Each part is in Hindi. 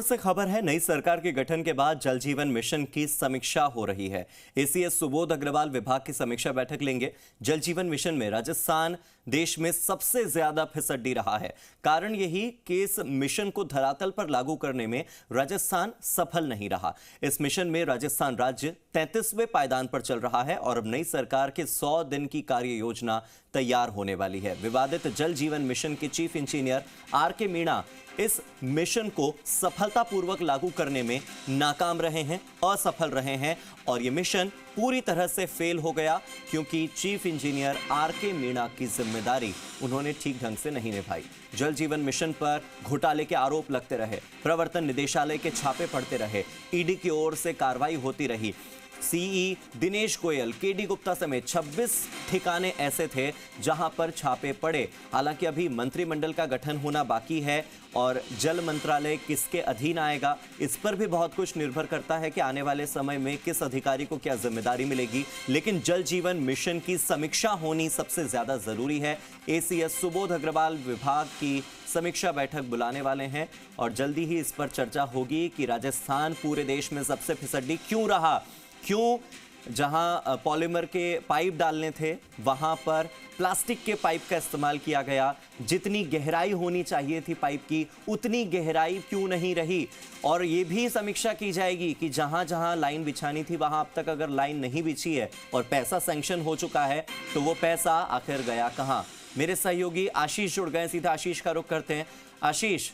से खबर है, नई सरकार के गठन के बाद जल जीवन मिशन की समीक्षा हो रही है। एसीएस सुबोध अग्रवाल विभाग की समीक्षा बैठक लेंगे। जल जीवन मिशन में राजस्थान देश में सबसे ज्यादा फिसड्डी रहा है। कारण यही कि इस मिशन को धरातल पर लागू करने में राजस्थान सफल नहीं रहा। इस मिशन में राजस्थान राज्य 33वें पायदान पर चल रहा है और अब नई सरकार के 100 दिन की कार्य योजना तैयार होने वाली है। विवादित जल जीवन मिशन के चीफ इंजीनियर आर.के. मीणा इस मिशन को सफलतापूर्वक लागू करने में नाकाम रहे हैं, असफल रहे हैं और यह मिशन पूरी तरह से फेल हो गया क्योंकि चीफ इंजीनियर आर.के. मीणा की जिम्मेदारी उन्होंने ठीक ढंग से नहीं निभाई। जल जीवन मिशन पर घोटाले के आरोप लगते रहे, प्रवर्तन निदेशालय के छापे पड़ते रहे, ईडी की ओर से कार्रवाई होती रही। CE Dinesh Goyal, KD. गुप्ता समेत 26 ठिकाने ऐसे थे जहां पर छापे पड़े। हालांकि अभी मंत्रिमंडल का गठन होना बाकी है और जल मंत्रालय किसके अधीन आएगा, इस पर भी बहुत कुछ निर्भर करता है कि आने वाले समय में किस अधिकारी को क्या जिम्मेदारी मिलेगी। लेकिन जल जीवन मिशन की समीक्षा होनी सबसे ज्यादा जरूरी है। एसीएस सुबोध अग्रवाल विभाग की समीक्षा बैठक बुलाने वाले हैं और जल्दी ही इस पर चर्चा होगी कि राजस्थान पूरे देश में सबसे फिसड्डी क्यों रहा, क्यों जहां पॉलीमर के पाइप डालने थे वहां पर प्लास्टिक के पाइप का इस्तेमाल किया गया, जितनी गहराई होनी चाहिए थी पाइप की उतनी गहराई क्यों नहीं रही। और यह भी समीक्षा की जाएगी कि जहां जहां लाइन बिछानी थी वहां अब तक अगर लाइन नहीं बिछी है और पैसा सैंक्शन हो चुका है तो वो पैसा आखिर गया कहां। मेरे सहयोगी आशीष जुड़ गए, सीधा आशीष का रुख करते हैं। आशीष,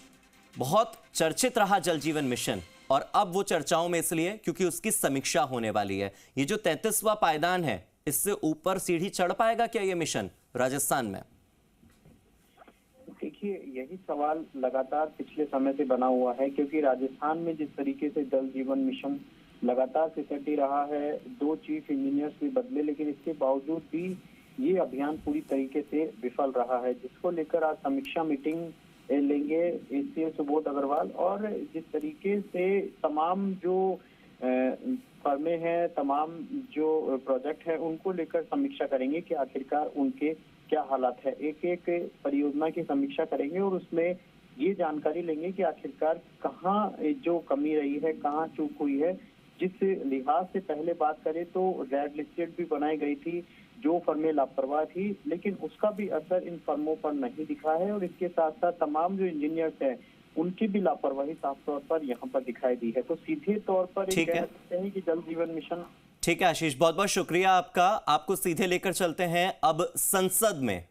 बहुत चर्चित रहा जल जीवन मिशन और अब वो चर्चाओं में इसलिए क्योंकि उसकी समीक्षा होने वाली है। ये जो 33वां पायदान है, इससे ऊपर सीढ़ी चढ़ पाएगा क्या ये मिशन राजस्थान में? देखिए, यही सवाल लगातार पिछले समय से बना हुआ है क्योंकि राजस्थान में जिस तरीके से जल जीवन मिशन लगातार फिसड्डी रहा है, 2 चीफ इंजीनियर्स भी बदले, लेकिन इसके बावजूद भी ये अभियान पूरी तरीके से विफल रहा है, जिसको लेकर आज समीक्षा मीटिंग लेंगे एसीएस सुबोध अग्रवाल। और जिस तरीके से तमाम जो फर्में हैं, तमाम जो प्रोजेक्ट है, उनको लेकर समीक्षा करेंगे कि आखिरकार उनके क्या हालात है। एक एक परियोजना की समीक्षा करेंगे और उसमें ये जानकारी लेंगे कि आखिरकार कहाँ जो कमी रही है, कहाँ चूक हुई है। जिस लिहाज से पहले बात करें तो रेड लिस्टेड भी बनाई गई थी जो फर्में लापरवाह थी, लेकिन उसका भी असर इन फर्मों पर नहीं दिखा है और इसके साथ साथ तमाम जो इंजीनियर्स हैं उनकी भी लापरवाही साफ तौर पर यहाँ पर दिखाई दी है। तो सीधे तौर पर ये कह सकते हैं कि जल जीवन मिशन। ठीक है आशीष, बहुत बहुत शुक्रिया आपका। आपको सीधे लेकर चलते हैं अब संसद में।